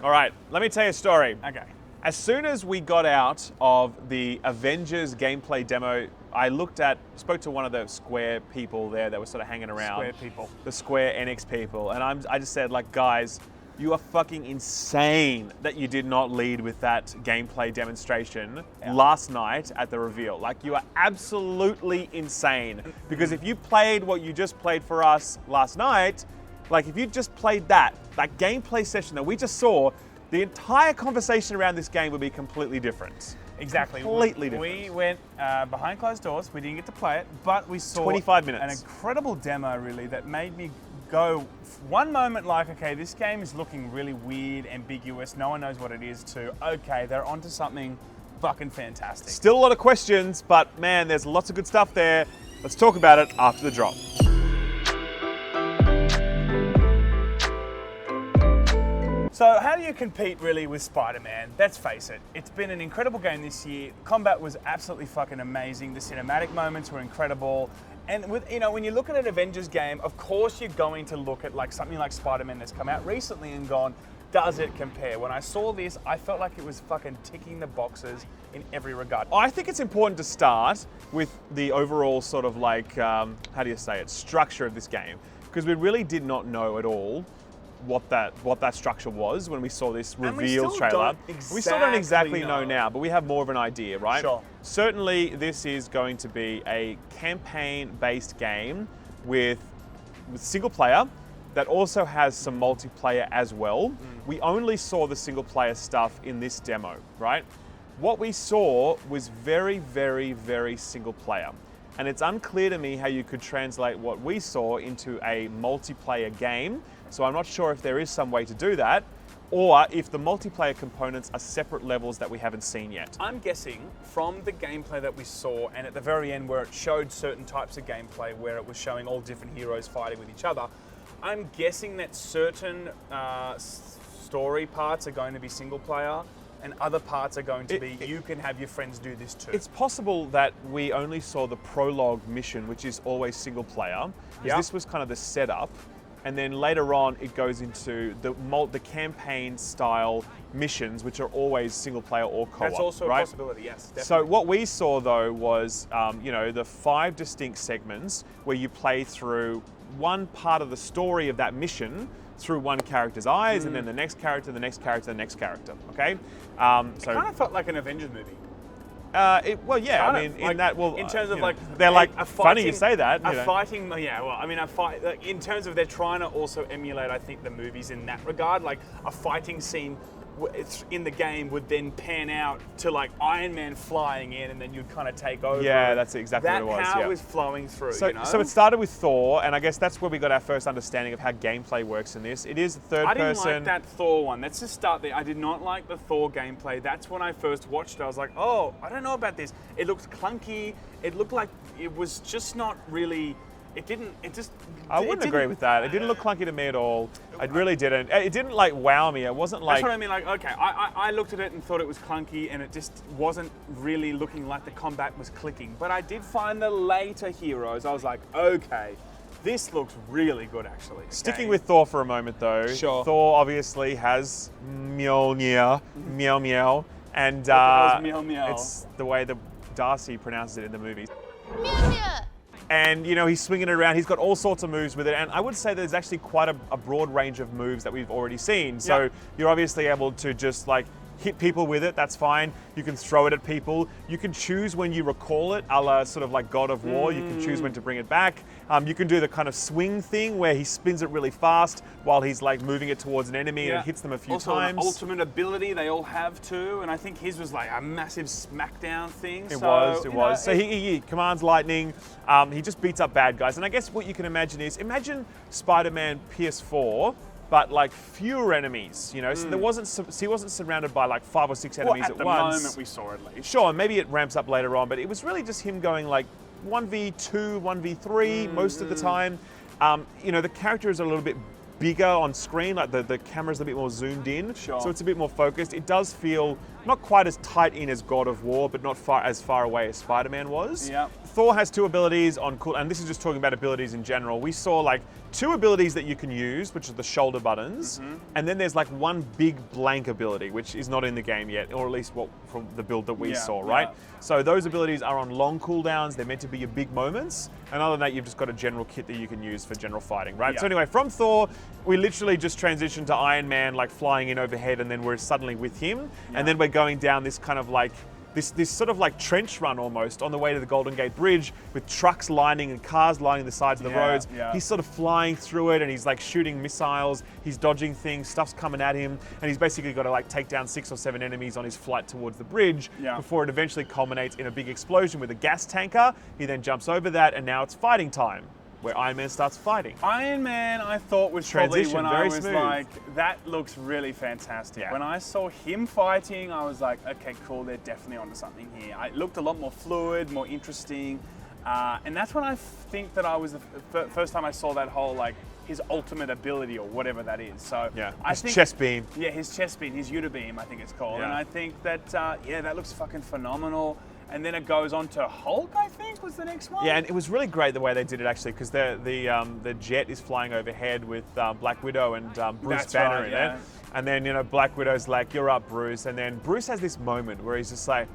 All right, let me tell you a story. Okay. As soon as we got out of the Avengers gameplay demo, I spoke to one of the Square people there that were sort of hanging around. Square people. The Square Enix people. And I just said, like, guys, you are fucking insane that you did not lead with that gameplay demonstration last night at the reveal. Like, you are absolutely insane. Because if you played what you just played for us last night, like if you just played that gameplay session that we just saw, the entire conversation around this game would be completely different. Exactly. Completely different. We went behind closed doors. We didn't get to play it, but we saw 25 minutes. An incredible demo, really, that made me go one moment like, okay, this game is looking really weird, ambiguous. No one knows what it is. To okay, they're onto something fucking fantastic. Still a lot of questions, but man, there's lots of good stuff there. Let's talk about it after the drop. So how do you compete really with Spider-Man? Let's face it, it's been an incredible game this year. Combat was absolutely fucking amazing. The cinematic moments were incredible. And when you look at an Avengers game, of course you're going to look at like something like Spider-Man that's come out recently and gone, does it compare? When I saw this, I felt like it was fucking ticking the boxes in every regard. I think it's important to start with the overall sort of like, how do you say it, structure of this game. Because we really did not know at all what that structure was when we saw this reveal trailer. We still don't exactly know now, but we have more of an idea, right? Sure. Certainly, this is going to be a campaign-based game with single player that also has some multiplayer as well. We only saw the single player stuff in this demo, right? What we saw was very, very, very single player. And it's unclear to me how you could translate what we saw into a multiplayer game. So I'm not sure if there is some way to do that, or if the multiplayer components are separate levels that we haven't seen yet. I'm guessing from the gameplay that we saw, and at the very end where it showed certain types of gameplay, where it was showing all different heroes fighting with each other, I'm guessing that certain story parts are going to be single player, and other parts are going to be, you can have your friends do this too. It's possible that we only saw the prologue mission, which is always single player, because this was kind of the setup. And then later on, it goes into the campaign style missions, which are always single player or co-op. That's also right? a possibility, yes. Definitely. So what we saw though was, the 5 distinct segments where you play through one part of the story of that mission through one character's eyes, and then the next character, the next character, the next character. Okay. It kind of felt like an Avengers movie. In terms of like they're like a funny you say that. In terms of they're trying to also emulate, I think, the movies in that regard. Like a fighting scene in the game would then pan out to like Iron Man flying in, and then you'd kind of take over. Yeah, that's exactly what it was. That power is flowing through. So it started with Thor, and I guess that's where we got our first understanding of how gameplay works in this. It is third person. I didn't like that Thor one. Let's just start there. I did not like the Thor gameplay. That's when I first watched it. I was like, oh, I don't know about this. It looked clunky. It looked like it was just not really. I wouldn't agree with that. It didn't look clunky to me at all. It really didn't. It didn't like wow me. It wasn't like. That's what I mean. Like, okay, I looked at it and thought it was clunky, and it just wasn't really looking like the combat was clicking. But I did find the later heroes. I was like, okay, this looks really good, actually. Sticking with Thor for a moment, though. Sure. Thor obviously has Mjolnir, meow meow, and meow meow. It's the way that Darcy pronounces it in the movies. Meow meow. And, he's swinging it around. He's got all sorts of moves with it. And I would say there's actually quite a broad range of moves that we've already seen. So you're obviously able to just like hit people with it. That's fine. You can throw it at people. You can choose when you recall it, a la sort of like God of War. You can choose when to bring it back. You can do the kind of swing thing where he spins it really fast while he's like moving it towards an enemy and it hits them a few times. Also, an ultimate ability they all have too, and I think his was like a massive smackdown thing. It was. So he commands lightning. He just beats up bad guys. And I guess what you can imagine is, imagine Spider-Man PS4, but like fewer enemies, So he wasn't surrounded by like 5 or 6 enemies at once. At the moment we saw at least. Sure, maybe it ramps up later on, but it was really just him going like 1v2, 1v3 most of the time. The character is a little bit bigger on screen, like the camera's a bit more zoomed in, Sure. so it's a bit more focused. It does feel not quite as tight in as God of War, but not as far away as Spider-Man was. Yeah. Thor has 2 abilities on cool, and this is just talking about abilities in general. We saw like 2 abilities that you can use, which are the shoulder buttons, and then there's like 1 big blank ability, which is not in the game yet, or at least what from the build that we saw, right? Yeah. So those abilities are on long cooldowns. They're meant to be your big moments, and other than that, you've just got a general kit that you can use for general fighting, right? Yeah. So anyway, from Thor, we literally just transitioned to Iron Man, like flying in overhead, and then we're suddenly with him, and then we're going down this kind of like this sort of like trench run almost on the way to the Golden Gate Bridge with trucks lining and cars lining the sides of the roads. Yeah. He's sort of flying through it and he's like shooting missiles, he's dodging things, stuff's coming at him, and he's basically got to like take down 6 or 7 enemies on his flight towards the bridge before it eventually culminates in a big explosion with a gas tanker. He then jumps over that and now it's fighting time, where Iron Man starts fighting. Iron Man, I thought was Transition, probably when very I was smooth. like, that looks really fantastic. Yeah. When I saw him fighting, I was like, okay, cool, they're definitely onto something here. It looked a lot more fluid, more interesting, and that's when I think that I was the first time I saw that whole like his ultimate ability or whatever that is. So Yeah, I his think, chest beam. Yeah, his chest beam, his Uda beam, I think it's called, Yeah. and I think that that looks fucking phenomenal. And then it goes on to Hulk, I think, was the next one. Yeah, and it was really great the way they did it actually, because the jet is flying overhead with Black Widow and Bruce That's Banner right, in yeah. it. And then, you know, Black Widow's like, "You're up, Bruce." And then Bruce has this moment where he's just like,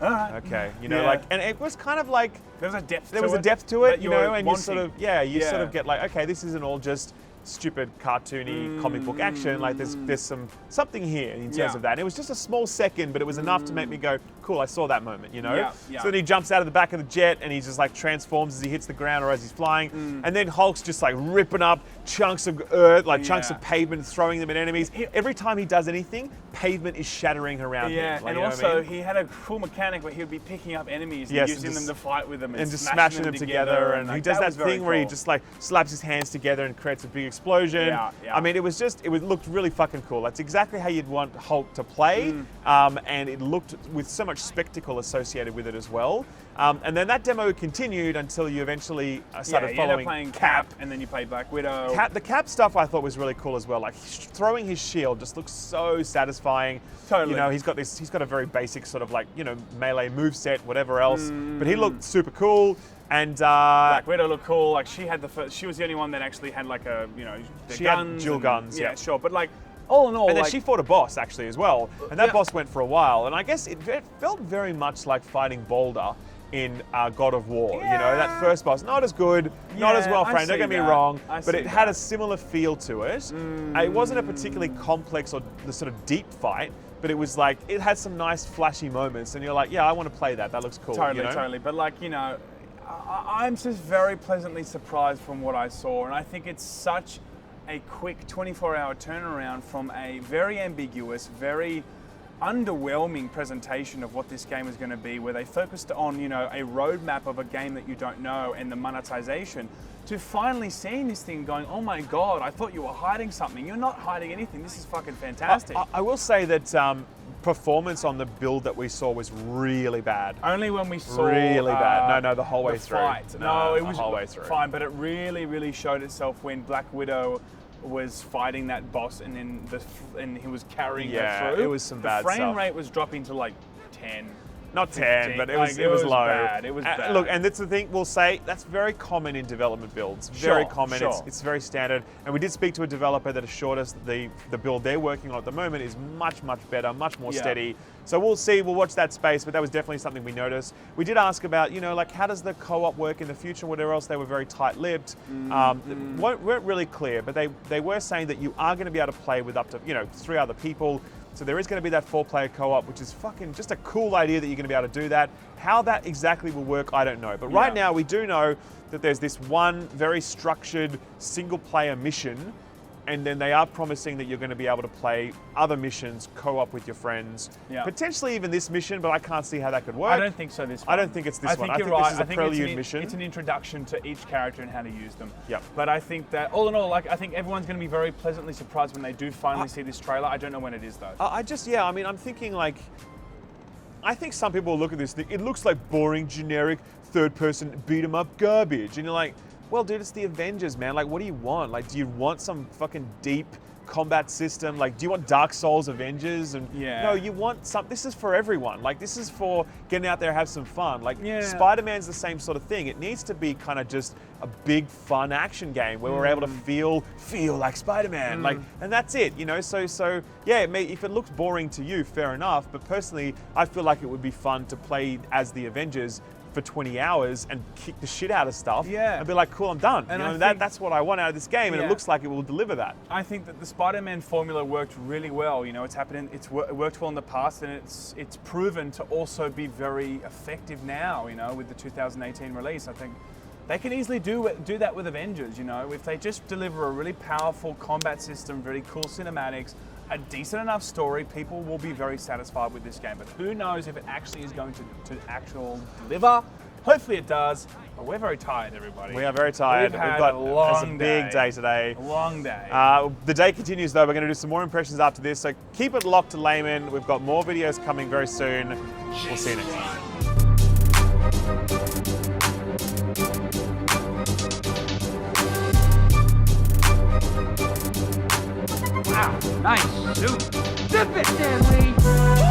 All right. okay, you know, Yeah. like, and it was kind of like, There was a depth there to was it. a depth to it, that you were know, and you wanting. sort of, you sort Yeah. of get like, okay, this isn't all just stupid cartoony comic book action. Like there's something here in terms Yeah. of that. And it was just a small second, but it was enough to make me go, cool, I saw that moment, you know? Yeah, yeah. So then he jumps out of the back of the jet and he just like transforms as he hits the ground or as he's flying. And then Hulk's just like ripping up chunks of earth, like chunks Yeah. of pavement, throwing them at enemies. Every time he does anything, pavement is shattering around him. Yeah, Like, and you know what I also mean? he had a cool mechanic where he would be picking up enemies Yes, and using and them just- to fight with them and just smashing smashing them together, and like, he does that was very thing where he cool. just like slaps his hands together and creates a big explosion. Yeah, yeah. I mean, it looked really fucking cool. That's exactly how you'd want Hulk to play, and it looked with so much spectacle associated with it as well. And then that demo continued until you eventually started you end up following playing Cap, and then you play Black Widow. The Cap stuff I thought was really cool as well. Like throwing his shield just looks so satisfying. Totally. You know, he's got a very basic sort of like, you know, melee moveset, whatever else. But he looked super cool. And Black Widow looked cool. Like she was the only one that actually had like a, you know, the She had guns dual and- guns, Yeah, yeah. sure. But like all in all, And then like, she fought a boss actually as well, and that Yeah. boss went for a while. And I guess it felt very much like fighting Boulder in God of War. You know, that first boss, not as good, not as Yeah, well I framed. Don't see get me that. wrong, I but see it had that. a similar feel to it. It wasn't a particularly complex or the sort of deep fight, but it was like it had some nice flashy moments, and you're like, yeah, I want to play that. That looks cool. Totally, you know? totally. But like, you know, I'm just very pleasantly surprised from what I saw, and I think it's such a quick 24-hour turnaround from a very ambiguous, very underwhelming presentation of what this game is going to be, where they focused on, you know, a roadmap of a game that you don't know and the monetization, to finally seeing this thing going, oh my god, I thought you were hiding something. You're not hiding anything. This is fucking fantastic. I will say that performance on the build that we saw was really bad. Only when we saw Really bad. No, the whole way the through. fight. No, it the was whole way through. fine, but it really, really showed itself when Black Widow was fighting that boss, and then and he was carrying Yeah, her through. it was some bad The frame stuff. rate was dropping to like 10. Not 10, 15. but it Like, was it was low. bad. It was bad. Look, and that's the thing. We'll say that's very common in development builds. Very Sure, common. sure. It's very standard. And we did speak to a developer that assured us the build they're working on at the moment is much better, much more Yeah. steady. So we'll see. We'll watch that space. But that was definitely something we noticed. We did ask about, you know, like how does the co-op work in the future? Whatever else. They were very tight-lipped. Weren't really clear. But they were saying that you are going to be able to play with up to 3 other people. So there is going to be that 4-player co-op, which is fucking just a cool idea that you're going to be able to do that. How that exactly will work, I don't know. But right now, we do know that there's this one very structured single-player mission, and then they are promising that you're going to be able to play other missions, co-op with your friends. Yeah. Potentially even this mission, but I can't see how that could work. I don't think so. This one. I don't think it's this one. I You're think right. this is a I think prelude it's mission. It's an introduction to each character and how to use them. Yep. But I think that all in all, like I think everyone's going to be very pleasantly surprised when they do finally see this trailer. I don't know when it is though. I mean, I'm thinking like, I think some people will look at this thing, it looks like boring, generic, third-person beat-em-up garbage. And you're like, Well, dude, it's the Avengers, man. Like, what do you want? Like, do you want some fucking deep combat system? Like, do you want Dark Souls Avengers? And Yeah. no, you want some. This is for everyone. Like, this is for getting out there and have some fun. Like, Yeah. Spider-Man's the same sort of thing. It needs to be kind of just a big fun action game where we're able to feel like Spider-Man. Like, and that's it. You know. So yeah. If it looks boring to you, fair enough. But personally, I feel like it would be fun to play as the Avengers for 20 hours and kick the shit out of stuff. Yeah. And be like, cool, I'm done. And you I know, think- that's what I want out of this game, and Yeah. it looks like it will deliver that. I think that the Spider-Man formula worked really well. You know, it worked well in the past, and it's proven to also be very effective now. You know, with the 2018 release, I think they can easily do that with Avengers. You know, if they just deliver a really powerful combat system, very cool cinematics, a decent enough story, people will be very satisfied with this game. But who knows if it actually is going to actually deliver? Hopefully it does. But we're very tired, everybody. We are very tired. We've had got a long it's a big day today. A long day. The day continues though. We're going to do some more impressions after this, so keep it locked to Laymen. We've got more videos coming very soon. We'll see you next time. Wow, nice suit. Zip it, Stanley!